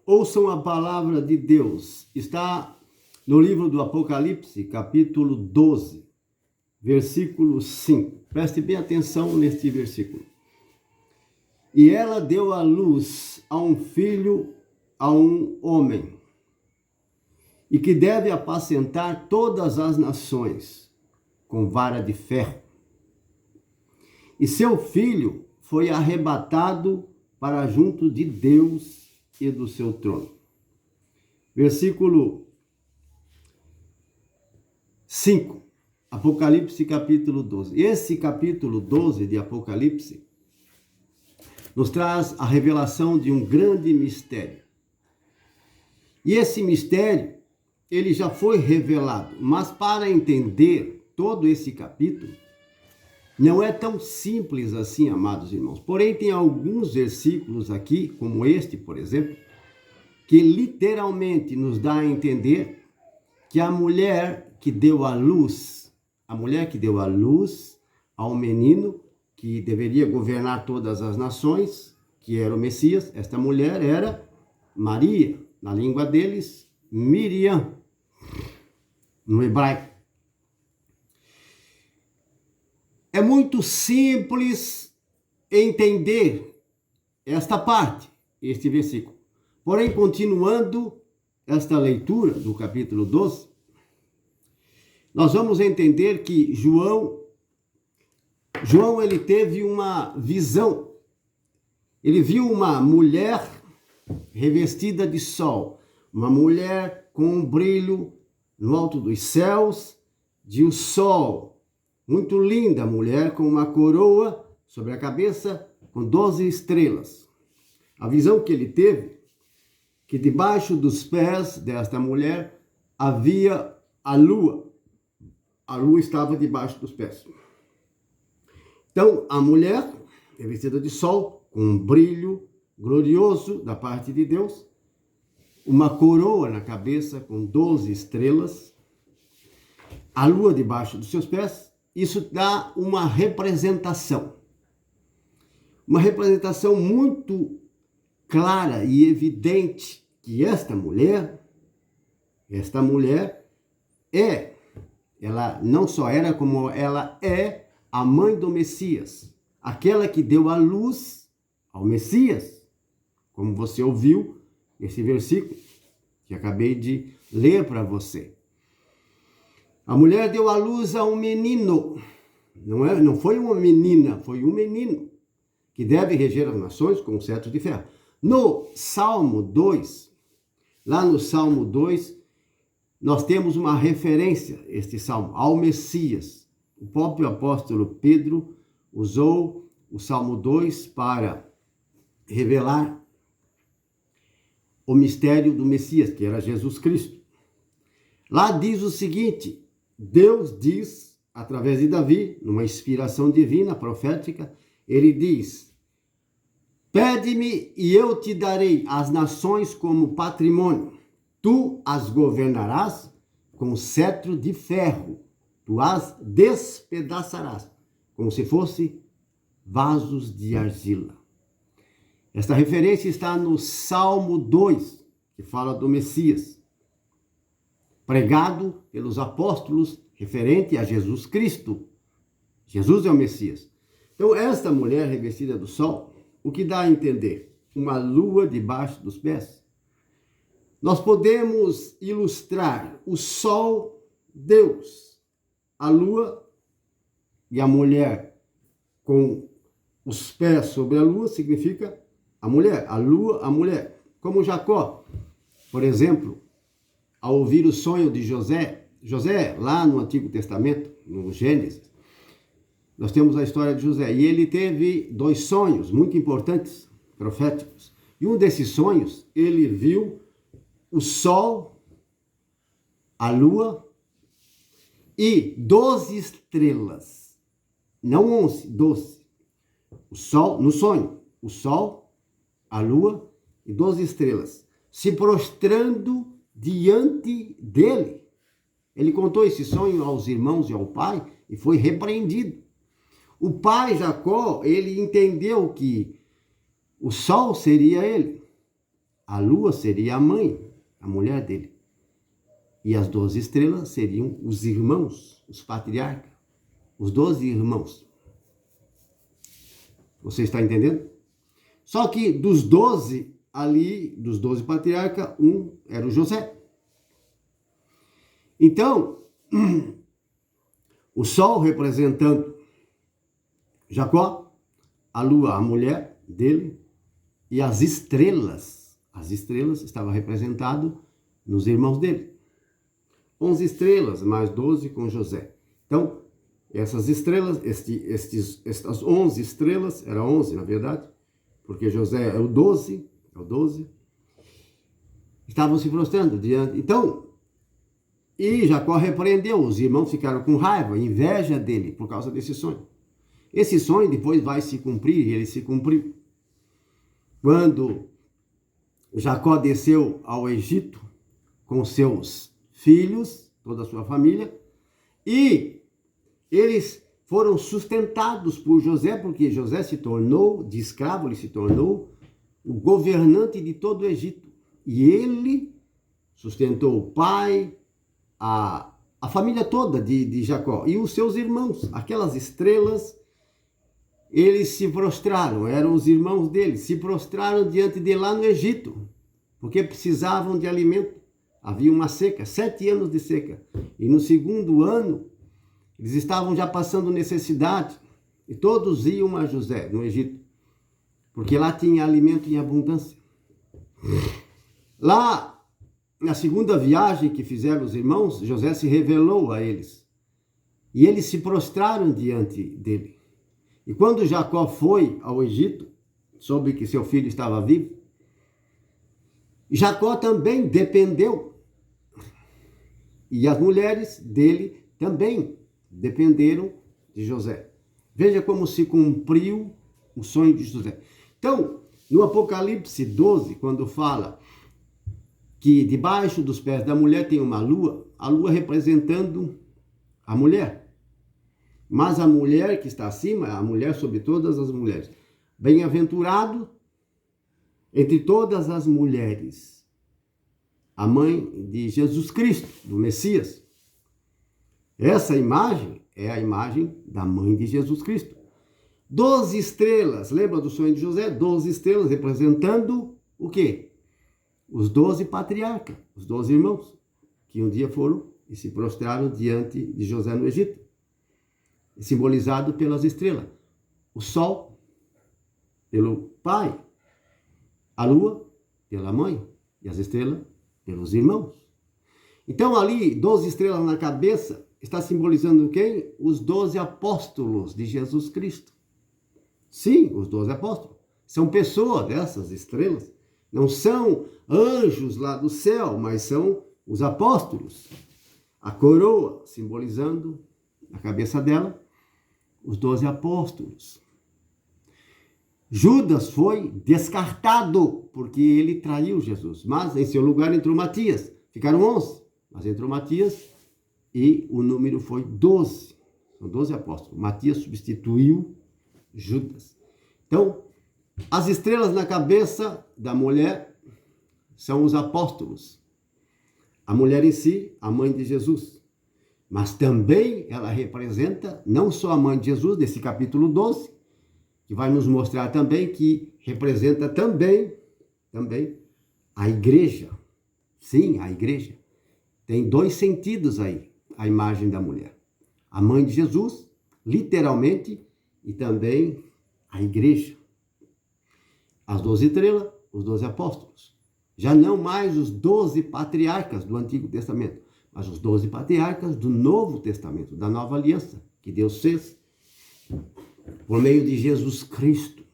Ouçam a palavra de Deus. Está no livro do Apocalipse, capítulo 12, versículo 5. Preste bem atenção neste versículo. E ela deu à luz a um filho, a um homem, e que deve apacentar todas as nações com vara de ferro. E seu filho foi arrebatado para junto de Deus e do seu trono. Versículo 5, Apocalipse capítulo 12. Esse capítulo 12 de Apocalipse nos traz a revelação de um grande mistério. E esse mistério, ele já foi revelado, mas para entender todo esse capítulo, não é tão simples assim, amados irmãos. Porém, tem alguns versículos aqui, como este, por exemplo, que literalmente nos dá a entender que a mulher que deu à luz ao menino que deveria governar todas as nações, que era o Messias, esta mulher era Maria, na língua deles, Miriam, no hebraico. É muito simples entender esta parte, este versículo. Porém, continuando esta leitura do capítulo 12, nós vamos entender que João ele teve uma visão. Ele viu uma mulher revestida de sol, uma mulher com um brilho no alto dos céus de um sol. Muito linda mulher com uma coroa sobre a cabeça com 12 estrelas. A visão que ele teve, que debaixo dos pés desta mulher havia a lua. A lua estava debaixo dos pés. Então, a mulher, revestida de sol, com um brilho glorioso da parte de Deus, uma coroa na cabeça com 12 estrelas, a lua debaixo dos seus pés. Isso dá uma representação muito clara e evidente que esta mulher ela não só era, como ela é a mãe do Messias, aquela que deu a luz ao Messias, como você ouviu nesse versículo que acabei de ler para você. A mulher deu à luz a um menino, não foi uma menina, foi um menino, que deve reger as nações com um cetro de ferro. No Salmo 2, nós temos uma referência, este salmo, ao Messias. O próprio apóstolo Pedro usou o Salmo 2 para revelar o mistério do Messias, que era Jesus Cristo. Lá diz o seguinte: Deus diz, através de Davi, numa inspiração divina, profética, ele diz: pede-me e eu te darei as nações como patrimônio. Tu as governarás com cetro de ferro. Tu as despedaçarás, como se fossem vasos de argila. Esta referência está no Salmo 2, que fala do Messias, pregado pelos apóstolos, referente a Jesus Cristo. Jesus é o Messias. Então, esta mulher revestida do sol, o que dá a entender? Uma lua debaixo dos pés. Nós podemos ilustrar o sol, Deus, a lua e a mulher com os pés sobre a lua significa a mulher, a lua, a mulher. Como Jacó, por exemplo, ao ouvir o sonho de José, lá no Antigo Testamento, no Gênesis, nós temos a história de José. E ele teve 2 sonhos muito importantes, proféticos. E um desses sonhos, ele viu o sol, a lua e 12 estrelas. Não 11, 12. O sol, no sonho, o sol, a lua e 12 estrelas se prostrando diante dele. Ele contou esse sonho aos irmãos e ao pai e foi repreendido. O pai Jacó, ele entendeu que o sol seria ele. A lua seria a mãe, a mulher dele. E as 12 estrelas seriam os irmãos, os patriarcas, os 12 irmãos. Você está entendendo? Só que dos 12 ali, dos 12 patriarcas, um era o José. Então, o sol representando Jacó, a lua, a mulher dele, e as estrelas estavam representadas nos irmãos dele. 11 estrelas, mais 12 com José. Então, essas estrelas, estas 11 estrelas, era 11 na verdade, porque José é o 12, estavam se prostrando diante. Então, e Jacó repreendeu, os irmãos ficaram com raiva, inveja dele por causa desse sonho. Esse sonho depois vai se cumprir, e ele se cumpriu. Quando Jacó desceu ao Egito com seus filhos, toda a sua família, e eles foram sustentados por José, porque José se tornou, de escravo, ele se tornou o governante de todo o Egito. E ele sustentou o pai, a família toda de Jacó e os seus irmãos, aquelas estrelas. Eles se prostraram, eram os irmãos dele, se prostraram diante de lá no Egito, porque precisavam de alimento. Havia uma seca, 7 anos de seca. E no segundo ano, eles estavam já passando necessidade. E todos iam a José, no Egito, porque lá tinha alimento em abundância. Lá, na segunda viagem que fizeram os irmãos, José se revelou a eles. E eles se prostraram diante dele. E quando Jacó foi ao Egito, soube que seu filho estava vivo, Jacó também dependeu. E as mulheres dele também dependeram de José. Veja como se cumpriu o sonho de José. Então, no Apocalipse 12, quando fala que debaixo dos pés da mulher tem uma lua, a lua representando a mulher. Mas a mulher que está acima, a mulher sobre todas as mulheres. Bem-aventurado entre todas as mulheres, a mãe de Jesus Cristo, do Messias. Essa imagem é a imagem da mãe de Jesus Cristo. 12 estrelas, lembra do sonho de José? 12 estrelas representando o quê? Os 12 patriarcas, os 12 irmãos, que um dia foram e se prostraram diante de José no Egito. Simbolizado pelas estrelas. O sol, pelo pai. A lua, pela mãe. E as estrelas, pelos irmãos. Então ali, 12 estrelas na cabeça, está simbolizando quem? Os 12 apóstolos de Jesus Cristo. Sim, os 12 apóstolos. São pessoas dessas estrelas. Não são anjos lá do céu, mas são os apóstolos. A coroa, simbolizando a cabeça dela, os 12 apóstolos. Judas foi descartado, porque ele traiu Jesus. Mas em seu lugar entrou Matias. Ficaram 11, mas entrou Matias e o número foi 12. São 12 apóstolos. Matias substituiu Judas. Então, as estrelas na cabeça da mulher são os apóstolos. A mulher em si, a mãe de Jesus. Mas também ela representa não só a mãe de Jesus, nesse capítulo 12, que vai nos mostrar também que representa também a igreja. Sim, a igreja. Tem 2 sentidos aí, a imagem da mulher. A mãe de Jesus, literalmente, e também a igreja. As 12 estrelas, os 12 apóstolos. Já não mais os 12 patriarcas do Antigo Testamento, mas os 12 patriarcas do Novo Testamento, da Nova Aliança, que Deus fez por meio de Jesus Cristo,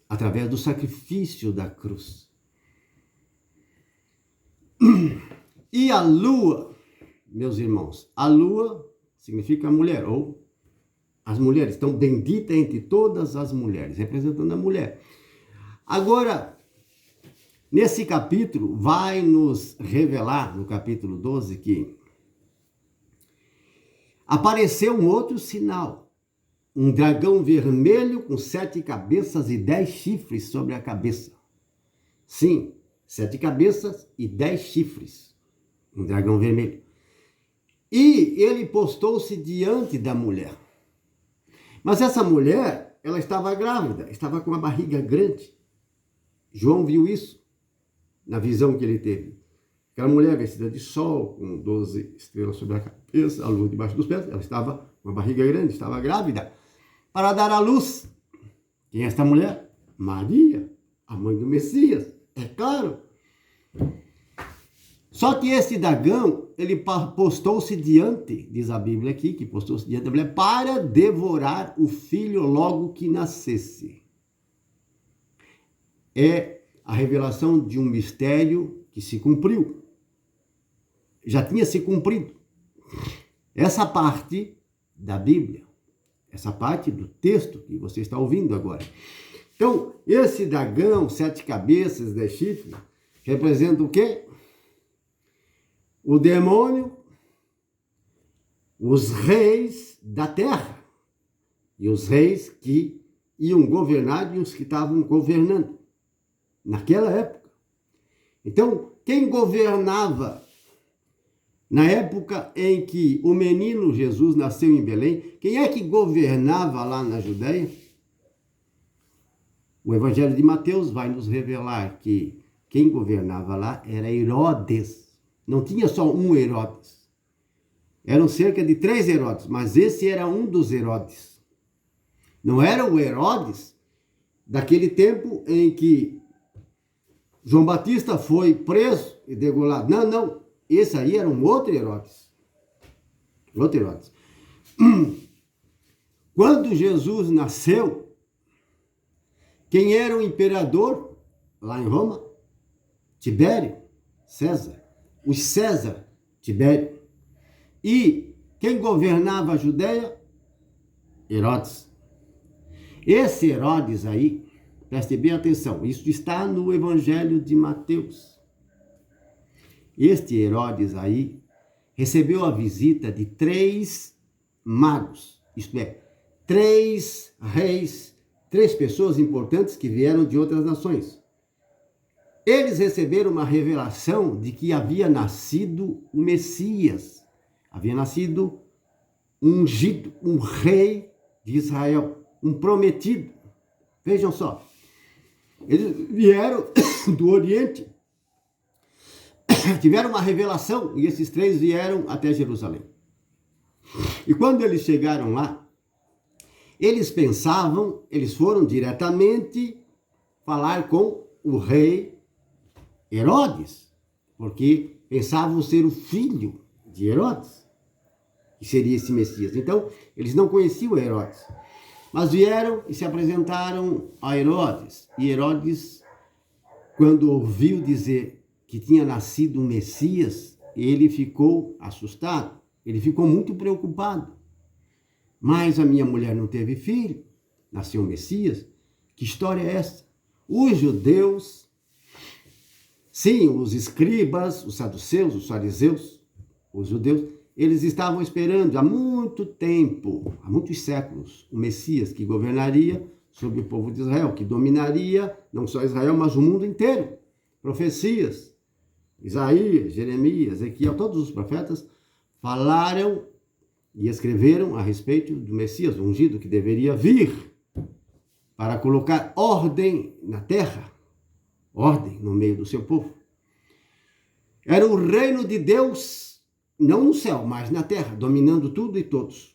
através do sacrifício da cruz. E a lua, meus irmãos, a lua significa mulher, ou as mulheres, estão bendita entre todas as mulheres, representando a mulher. Agora, nesse capítulo, vai nos revelar, no capítulo 12, que apareceu um outro sinal. Um dragão vermelho com 7 cabeças e 10 chifres sobre a cabeça. Sim, 7 cabeças e 10 chifres. Um dragão vermelho. E ele postou-se diante da mulher. Mas essa mulher, ela estava grávida, estava com uma barriga grande. João viu isso na visão que ele teve. Aquela mulher vestida de sol, com 12 estrelas sobre a cabeça, a lua debaixo dos pés, ela estava com uma barriga grande, estava grávida, para dar à luz. Quem é esta mulher? Maria, a mãe do Messias, é claro. Só que esse dragão, ele postou-se diante, diz a Bíblia aqui, que postou-se diante da mulher, para devorar o filho logo que nascesse. É a revelação de um mistério que se cumpriu. Já tinha se cumprido. Essa parte da Bíblia, essa parte do texto que você está ouvindo agora. Então, esse dragão, 7 cabeças, 10 chifres, representa o quê? O demônio, os reis da terra, e os reis que iam governar e os que estavam governando naquela época. Então, quem governava na época em que o menino Jesus nasceu em Belém, quem é que governava lá na Judéia? O Evangelho de Mateus vai nos revelar que quem governava lá era Herodes. Não tinha só um Herodes. Eram cerca de 3 Herodes, mas esse era um dos Herodes. Não era o Herodes daquele tempo em que João Batista foi preso e degolado. Não. Esse aí era um outro Herodes. Outro Herodes. Quando Jesus nasceu, quem era o imperador lá em Roma? Tibério, César. O César Tibério. E quem governava a Judéia? Herodes. Esse Herodes aí, preste bem atenção, isso está no Evangelho de Mateus. Este Herodes aí recebeu a visita de 3 magos, isto é, 3 reis, 3 pessoas importantes que vieram de outras nações. Eles receberam uma revelação de que havia nascido o Messias, havia nascido um ungido, um rei de Israel, um prometido. Vejam só, eles vieram do Oriente, tiveram uma revelação e esses 3 vieram até Jerusalém. E quando eles chegaram lá, eles pensavam, eles foram diretamente falar com o rei Herodes, porque pensavam ser o filho de Herodes, que seria esse Messias. Então, eles não conheciam Herodes, mas vieram e se apresentaram a Herodes. E Herodes, quando ouviu dizer que tinha nascido um Messias, ele ficou assustado, ele ficou muito preocupado. Mas a minha mulher não teve filho, nasceu um Messias. Que história é essa? Os judeus, sim, os escribas, os saduceus, os fariseus, os judeus, eles estavam esperando há muito tempo, há muitos séculos, o Messias que governaria sobre o povo de Israel, que dominaria não só Israel, mas o mundo inteiro. Profecias, Isaías, Jeremias, Ezequiel, todos os profetas falaram e escreveram a respeito do Messias, o ungido que deveria vir para colocar ordem na terra, ordem no meio do seu povo. Era o reino de Deus, não no céu, mas na terra, dominando tudo e todos.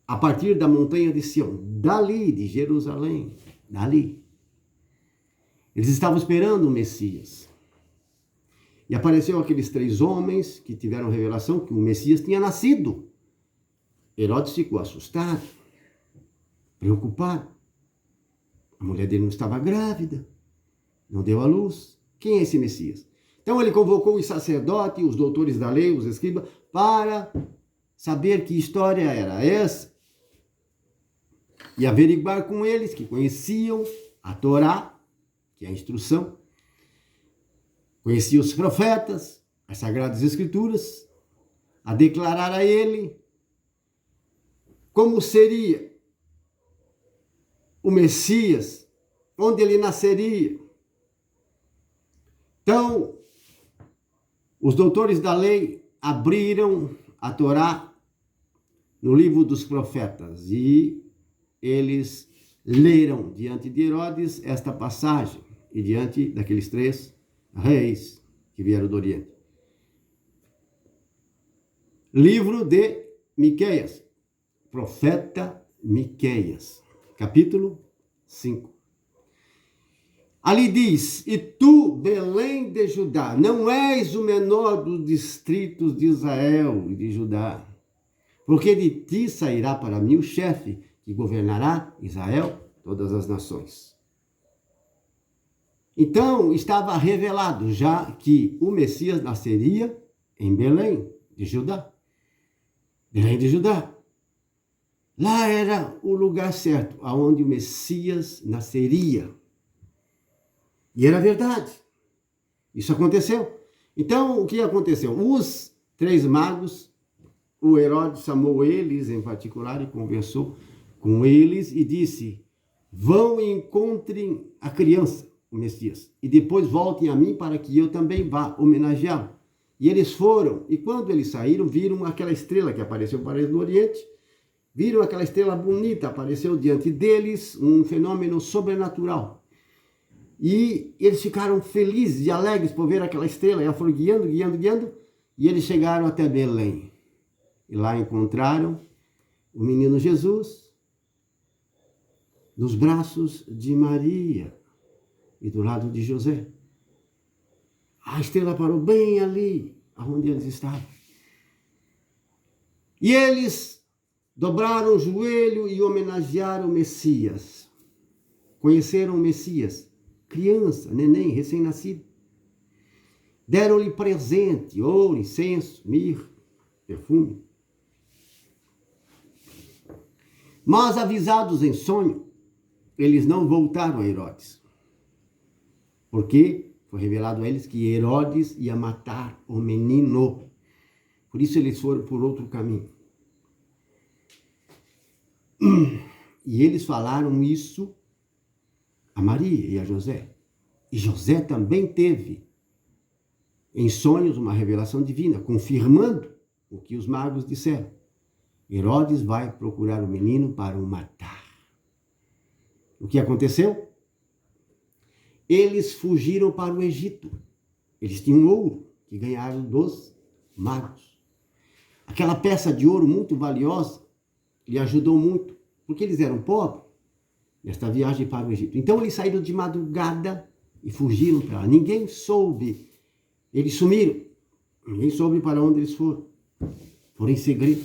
A partir da montanha de Sião, dali de Jerusalém, dali. Eles estavam esperando o Messias. E apareceu aqueles 3 homens que tiveram revelação que o Messias tinha nascido. Herodes ficou assustado, preocupado. A mulher dele não estava grávida, não deu à luz. Quem é esse Messias? Então ele convocou os sacerdotes, os doutores da lei, os escribas, para saber que história era essa e averiguar com eles, que conheciam a Torá, que é a instrução, conhecia os profetas, as Sagradas Escrituras, a declarar a ele como seria o Messias, onde ele nasceria, Então, os doutores da lei abriram a Torá no livro dos profetas e eles leram diante de Herodes esta passagem e diante daqueles 3 reis que vieram do Oriente. Livro de Miqueias, profeta Miqueias, capítulo 5. Ali diz: e tu, Belém de Judá, não és o menor dos distritos de Israel e de Judá, porque de ti sairá para mim o chefe que governará Israel, todas as nações. Então, estava revelado já que o Messias nasceria em Belém de Judá. Belém de Judá. Lá era o lugar certo, aonde o Messias nasceria. E era verdade. Isso aconteceu. Então, o que aconteceu? Os 3 magos, o Herodes chamou eles em particular e conversou com eles e disse: vão e encontrem a criança, o Messias, e depois voltem a mim para que eu também vá homenageá-lo. E eles foram, e quando eles saíram, viram aquela estrela que apareceu para eles no Oriente, viram aquela estrela bonita, apareceu diante deles, um fenômeno sobrenatural. E eles ficaram felizes e alegres por ver aquela estrela, e ela foi guiando, e eles chegaram até Belém. E lá encontraram o menino Jesus nos braços de Maria e do lado de José. A estrela parou bem ali, onde eles estavam. E eles dobraram o joelho e homenagearam o Messias. Conheceram o Messias, criança, neném, recém-nascido. Deram-lhe presente, ouro, incenso, mirra, perfume. Mas, avisados em sonho, eles não voltaram a Herodes. Porque foi revelado a eles que Herodes ia matar o menino. Por isso eles foram por outro caminho. E eles falaram isso a Maria e a José. E José também teve em sonhos uma revelação divina, confirmando o que os magos disseram. Herodes vai procurar o menino para o matar. O que aconteceu? Eles fugiram para o Egito. Eles tinham ouro que ganharam dos magos. Aquela peça de ouro muito valiosa lhe ajudou muito, porque eles eram pobres nesta viagem para o Egito. Então eles saíram de madrugada e fugiram para lá. Ninguém soube. Eles sumiram. Ninguém soube para onde eles foram. Foram em segredo.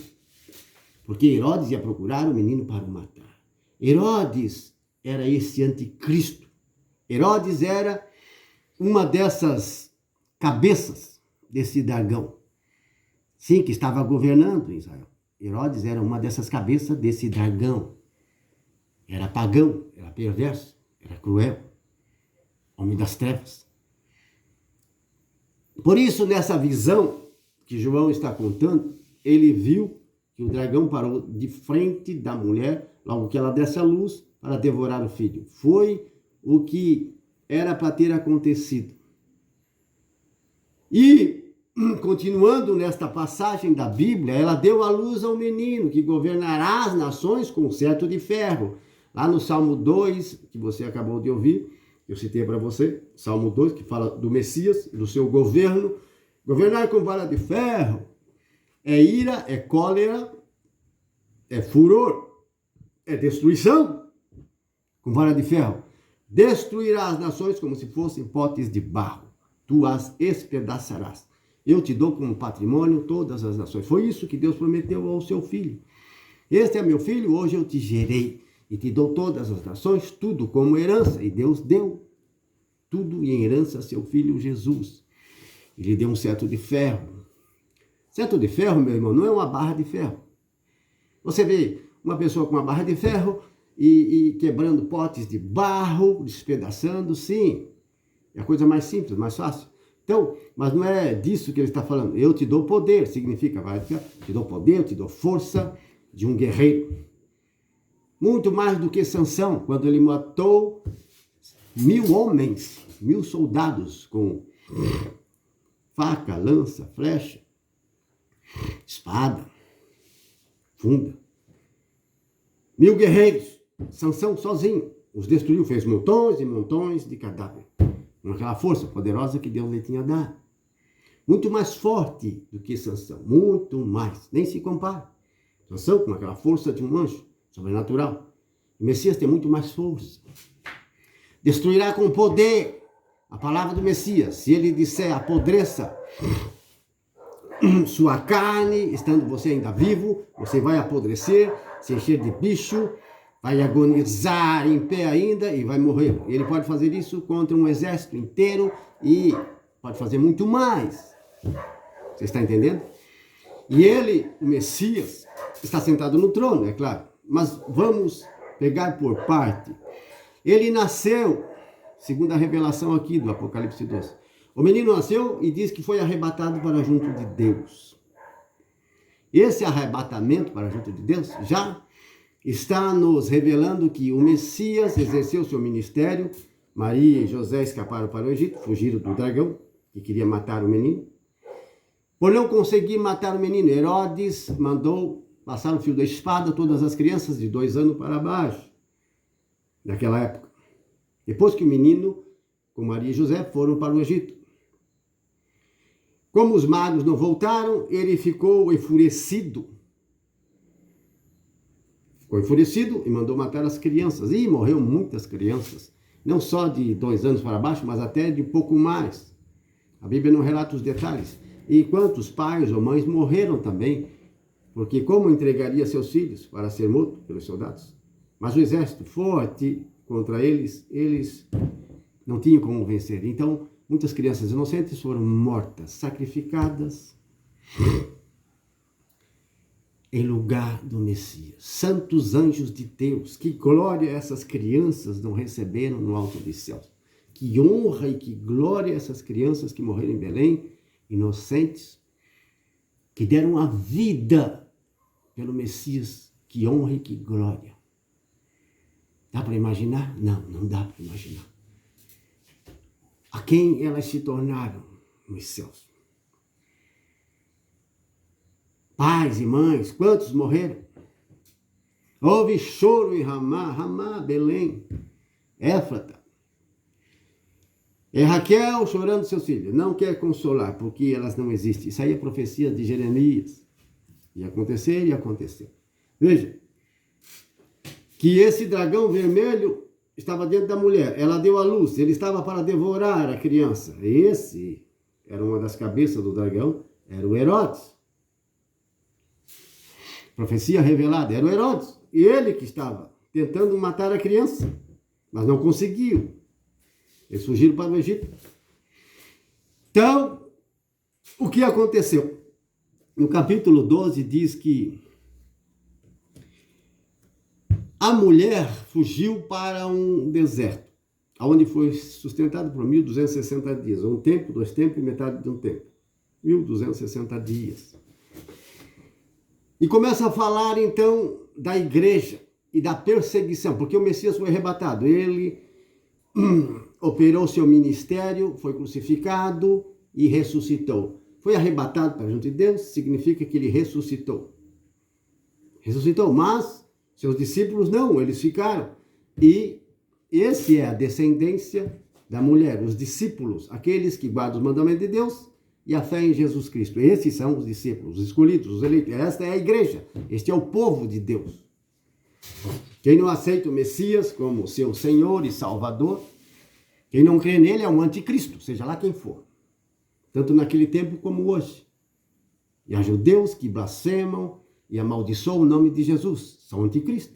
Porque Herodes ia procurar o menino para o matar. Herodes era esse anticristo. Herodes era uma dessas cabeças desse dragão. Sim, que estava governando em Israel. Herodes era uma dessas cabeças desse dragão. Era pagão, era perverso, era cruel. Homem das trevas. Por isso, nessa visão que João está contando, ele viu que o dragão parou de frente da mulher, logo que ela desse à luz, para devorar o filho. Foi o que era para ter acontecido. E, continuando nesta passagem da Bíblia, ela deu à luz ao menino, que governará as nações com cetro de ferro. Lá no Salmo 2, que você acabou de ouvir, eu citei para você, Salmo 2, que fala do Messias, do seu governo. Governar com vara de ferro é ira, é cólera, é furor, é destruição. Com vara de ferro. Destruirá as nações como se fossem potes de barro. Tu as espedaçarás. Eu te dou como patrimônio todas as nações. Foi isso que Deus prometeu ao seu filho. Este é meu filho, hoje eu te gerei e te dou todas as nações, tudo como herança. E Deus deu tudo em herança a seu filho Jesus. Ele deu um cetro de ferro. Cetro de ferro, meu irmão, não é uma barra de ferro. Você vê uma pessoa com uma barra de ferro e quebrando potes de barro, despedaçando, sim. É a coisa mais simples, mais fácil. Então, mas não é disso que ele está falando. Eu te dou poder, significa, te dou poder, te dou força de um guerreiro. Muito mais do que Sansão, quando ele matou 1000 homens, 1000 soldados com Faca, lança, flecha, espada, funda. 1000 guerreiros, Sansão sozinho os destruiu, fez montões e montões de cadáver. Com aquela força poderosa que Deus lhe tinha dado. Muito mais forte do que Sansão, muito mais, nem se compara. Sansão com aquela força de um anjo sobrenatural. O Messias tem muito mais força. Destruirá com poder a palavra do Messias. Se ele disser apodreça sua carne, estando você ainda vivo, você vai apodrecer, se encher de bicho, vai agonizar em pé ainda e vai morrer. Ele pode fazer isso contra um exército inteiro e pode fazer muito mais. Você está entendendo? E ele, o Messias, está sentado no trono, é claro. Mas vamos pegar por parte. Ele nasceu, segundo a revelação aqui do Apocalipse 12. O menino nasceu e diz que foi arrebatado para junto de Deus. Esse arrebatamento para junto de Deus já está nos revelando que o Messias exerceu seu ministério. Maria e José escaparam para o Egito, fugiram do dragão, que queria matar o menino. Por não conseguir matar o menino, Herodes mandou passar o fio da espada a todas as crianças de 2 anos para baixo, naquela época. Depois que o menino, com Maria e José, foram para o Egito. Como os magos não voltaram, ele ficou enfurecido. Ficou enfurecido e mandou matar as crianças. E morreu muitas crianças. Não só de 2 anos para baixo, mas até de pouco mais. A Bíblia não relata os detalhes. E quantos pais ou mães morreram também, porque como entregaria seus filhos para ser morto pelos soldados? Mas o exército forte contra eles, eles não tinham como vencer. Então, muitas crianças inocentes foram mortas, sacrificadas em lugar do Messias. Santos anjos de Deus, que glória essas crianças não receberam no alto dos céus. Que honra e que glória essas crianças que morreram em Belém, inocentes, que deram a vida pelo Messias. Que honra e que glória. Dá para imaginar? Não, não dá para imaginar. A quem elas se tornaram nos céus. Pais e mães, quantos morreram? Houve choro em Ramá, Belém, Éfrata. É Raquel chorando seus filhos, não quer consolar, porque elas não existem. Isso aí é profecia de Jeremias. Ia acontecer e aconteceu. Veja, que esse dragão vermelho estava dentro da mulher, ela deu à luz, ele estava para devorar a criança. Esse era uma das cabeças do dragão, era o Herodes. Profecia revelada, era o Herodes. E ele que estava tentando matar a criança, mas não conseguiu. Eles fugiram para o Egito. Então, o que aconteceu? No capítulo 12 diz que a mulher fugiu para um deserto, onde foi sustentado por 1260 dias. 1 tempo, 2 tempos e metade de um tempo. 1260 dias. E começa a falar, então, da igreja e da perseguição, porque o Messias foi arrebatado. Ele operou seu ministério, foi crucificado e ressuscitou. Foi arrebatado para junto de Deus, significa que ele ressuscitou. Ressuscitou, mas seus discípulos não, eles ficaram. E esse é a descendência da mulher, os discípulos, aqueles que guardam os mandamentos de Deus e a fé em Jesus Cristo. Esses são os discípulos, os escolhidos, os eleitos. Esta é a igreja, este é o povo de Deus. Quem não aceita o Messias como seu Senhor e Salvador, quem não crê nele é um anticristo, seja lá quem for. Tanto naquele tempo como hoje. E há judeus que blasfemam e amaldiçoam o nome de Jesus. São anticristo,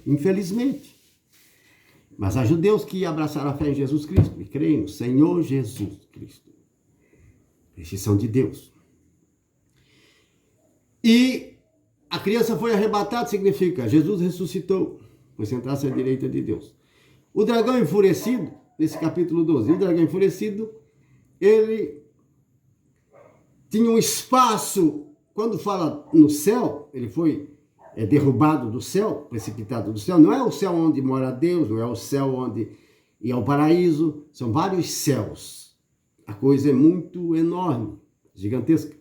infelizmente. Mas há judeus que abraçaram a fé em Jesus Cristo e creem no Senhor Jesus Cristo. Esses são de Deus. E a criança foi arrebatada, significa Jesus ressuscitou, foi sentar-se à direita de Deus. O dragão enfurecido, nesse capítulo 12, o dragão enfurecido, ele tinha um espaço, quando fala no céu, ele foi derrubado do céu, precipitado do céu, não é o céu onde mora Deus, não é o céu onde é o paraíso, são vários céus. A coisa é muito enorme, gigantesca.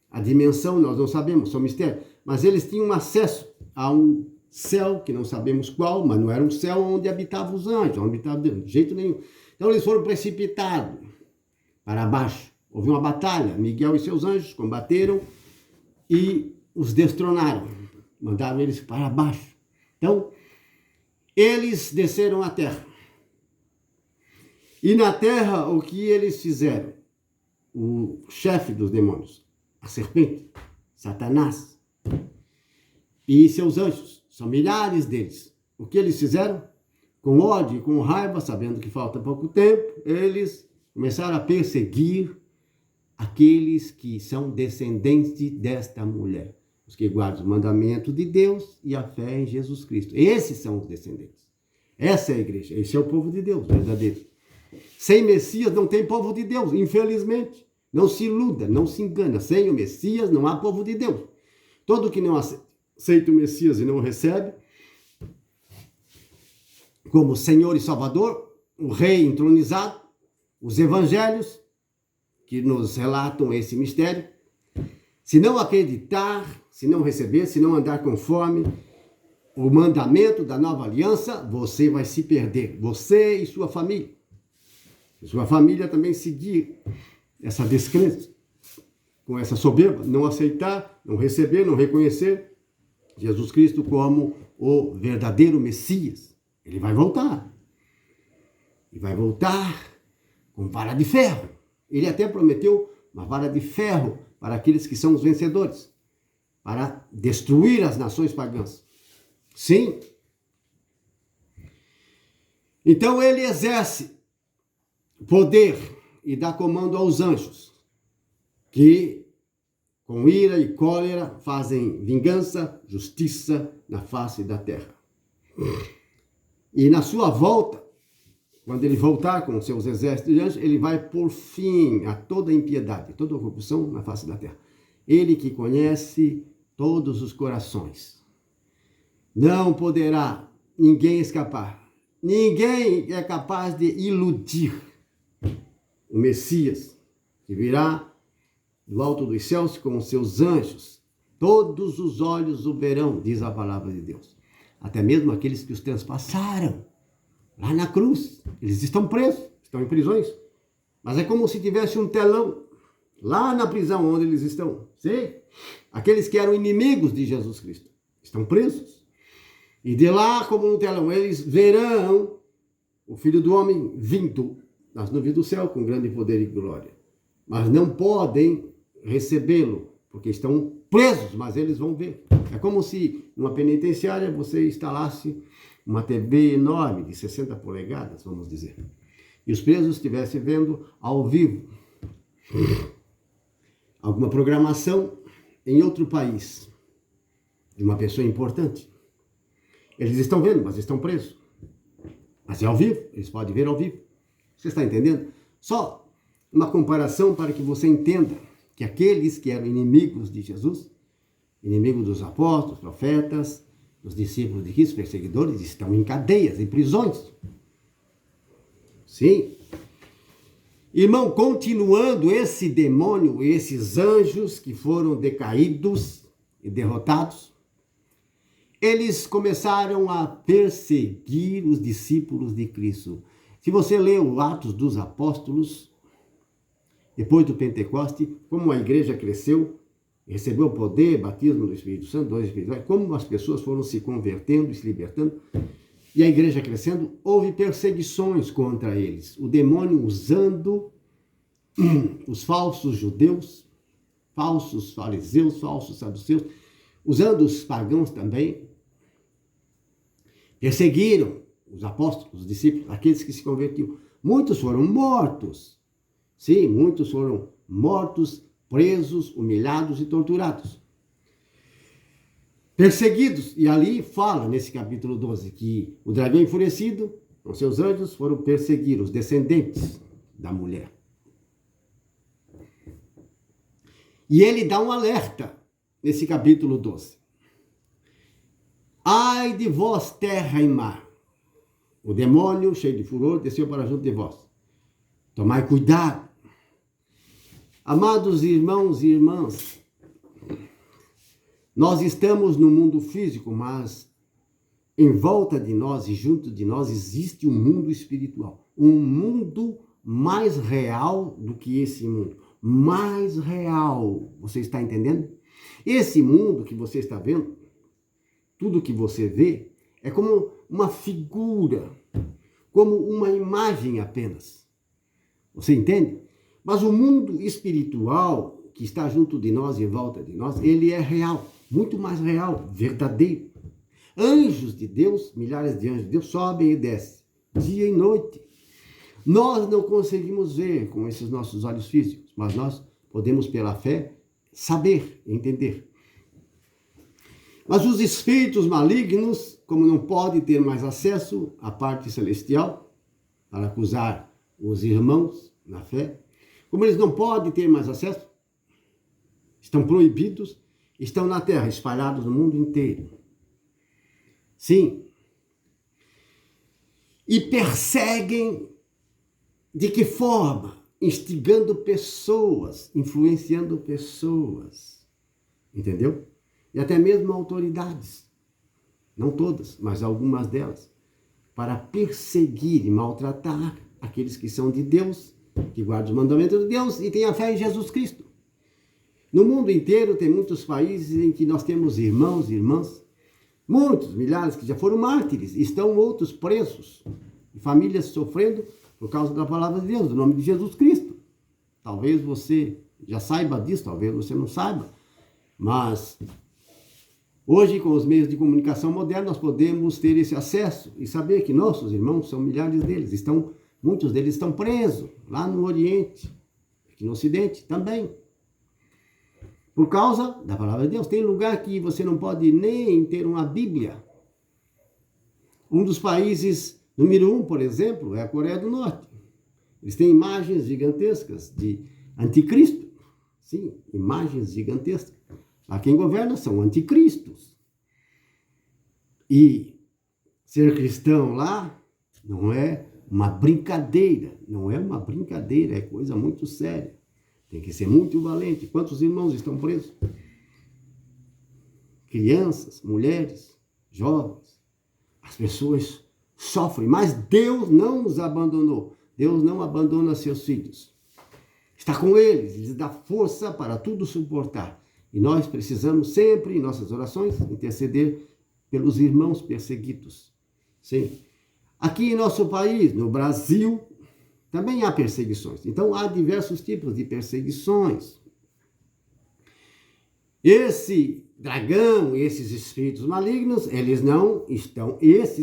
A dimensão nós não sabemos, são mistérios. Mas eles tinham acesso a um céu, que não sabemos qual, mas não era um céu onde habitavam os anjos, onde habitava Deus, de jeito nenhum. Então eles foram precipitados para baixo. Houve uma batalha, Miguel e seus anjos combateram e os destronaram, mandaram eles para baixo. Então, eles desceram à terra. E na terra, o que eles fizeram? O chefe dos demônios, a serpente, Satanás, e seus anjos, são milhares deles. O que eles fizeram? Com ódio e com raiva, sabendo que falta pouco tempo, eles começaram a perseguir aqueles que são descendentes desta mulher, os que guardam o mandamento de Deus e a fé em Jesus Cristo. Esses são os descendentes. Essa é a igreja, esse é o povo de Deus, verdadeiro. Sem Messias não tem povo de Deus, infelizmente. Não se iluda, não se engana. Sem o Messias não há povo de Deus. Todo que não aceita o Messias e não o recebe como Senhor e Salvador, o Rei entronizado, os evangelhos que nos relatam esse mistério, se não acreditar, se não receber, se não andar conforme o mandamento da nova aliança, você vai se perder, você e sua família. E sua família também seguir essa descrença, com essa soberba, não aceitar, não receber, não reconhecer Jesus Cristo como o verdadeiro Messias. Ele vai voltar. E vai voltar com vara de ferro. Ele até prometeu uma vara de ferro para aqueles que são os vencedores, para destruir as nações pagãs. Sim. Então ele exerce poder e dá comando aos anjos, que com ira e cólera fazem vingança, justiça na face da terra. E na sua volta, quando ele voltar com seus exércitos de anjos, ele vai pôr fim a toda impiedade, toda corrupção na face da terra. Ele que conhece todos os corações. Não poderá ninguém escapar. Ninguém é capaz de iludir o Messias, que virá do alto dos céus com os seus anjos. Todos os olhos o verão, diz a palavra de Deus. Até mesmo aqueles que os transpassaram lá na cruz. Eles estão presos, estão em prisões. Mas é como se tivesse um telão lá na prisão onde eles estão. Sim? Aqueles que eram inimigos de Jesus Cristo estão presos. E de lá, como um telão, eles verão o Filho do Homem vindo nas nuvens do céu com grande poder e glória. Mas não podem recebê-lo, porque estão presos, mas eles vão ver. É como se numa penitenciária você instalasse uma TV enorme de 60 polegadas, vamos dizer, e os presos estivessem vendo ao vivo alguma programação em outro país, de uma pessoa importante. Eles estão vendo, mas estão presos. Mas é ao vivo, eles podem ver ao vivo. Você está entendendo? Só uma comparação para que você entenda que aqueles que eram inimigos de Jesus, inimigos dos apóstolos, profetas, dos discípulos de Cristo, perseguidores, estão em cadeias, em prisões. Sim. Irmão, continuando esse demônio, esses anjos que foram decaídos e derrotados, eles começaram a perseguir os discípulos de Cristo. Se você lê o Atos dos Apóstolos, depois do Pentecoste, como a igreja cresceu, recebeu o poder, batismo do Espírito Santo, dons espirituais, como as pessoas foram se convertendo e se libertando, e a igreja crescendo, houve perseguições contra eles. O demônio usando os falsos judeus, falsos fariseus, falsos saduceus, usando os pagãos também, perseguiram os apóstolos, os discípulos, aqueles que se convertiam. Muitos foram mortos. Sim, muitos foram mortos, presos, humilhados e torturados. Perseguidos. E ali fala, nesse capítulo 12, que o dragão enfurecido, com seus anjos, foram perseguir os descendentes da mulher. E ele dá um alerta nesse capítulo 12. Ai de vós, terra e mar. O demônio, cheio de furor, desceu para junto de vós. Tomai cuidado, Amados irmãos e irmãs, nós estamos no mundo físico, mas em volta de nós e junto de nós existe um mundo espiritual. Um mundo mais real do que esse mundo. Mais real. Você está entendendo? Esse mundo que você está vendo, tudo que você vê, é como uma figura, como uma imagem apenas. Você entende? Mas o mundo espiritual que está junto de nós e em volta de nós, ele é real, muito mais real, verdadeiro. Anjos de Deus, milhares de anjos de Deus sobem e descem, dia e noite. Nós não conseguimos ver com esses nossos olhos físicos, mas nós podemos, pela fé, saber, entender. Mas os espíritos malignos, como não podem ter mais acesso à parte celestial, para acusar os irmãos na fé, como eles não podem ter mais acesso, estão proibidos, estão na terra, espalhados no mundo inteiro. Sim. E perseguem de que forma? Instigando pessoas, influenciando pessoas. Entendeu? E até mesmo autoridades. Não todas, mas algumas delas. Para perseguir e maltratar aqueles que são de Deus, que guardam os mandamentos de Deus e têm a fé em Jesus Cristo. No mundo inteiro tem muitos países em que nós temos irmãos e irmãs, muitos, milhares que já foram mártires, estão outros presos, e famílias sofrendo por causa da palavra de Deus, do nome de Jesus Cristo. Talvez você já saiba disso, talvez você não saiba, mas hoje, com os meios de comunicação modernos, nós podemos ter esse acesso e saber que nossos irmãos, são milhares deles, muitos deles estão presos lá no Oriente, aqui no Ocidente também. Por causa da palavra de Deus. Tem lugar que você não pode nem ter uma Bíblia. Um dos países, número 1, por exemplo, é a Coreia do Norte. Eles têm imagens gigantescas de anticristo. Sim, imagens gigantescas. Lá quem governa são anticristos. E ser cristão lá não é uma brincadeira. Não é uma brincadeira, é coisa muito séria. Tem que ser muito valente. Quantos irmãos estão presos? Crianças, mulheres, jovens. As pessoas sofrem, mas Deus não os abandonou. Deus não abandona seus filhos. Está com eles, lhes dá força para tudo suportar. E nós precisamos sempre, em nossas orações, interceder pelos irmãos perseguidos. Sim. Aqui em nosso país, no Brasil, também há perseguições. Então, há diversos tipos de perseguições. Esse dragão, esses espíritos malignos, eles não estão...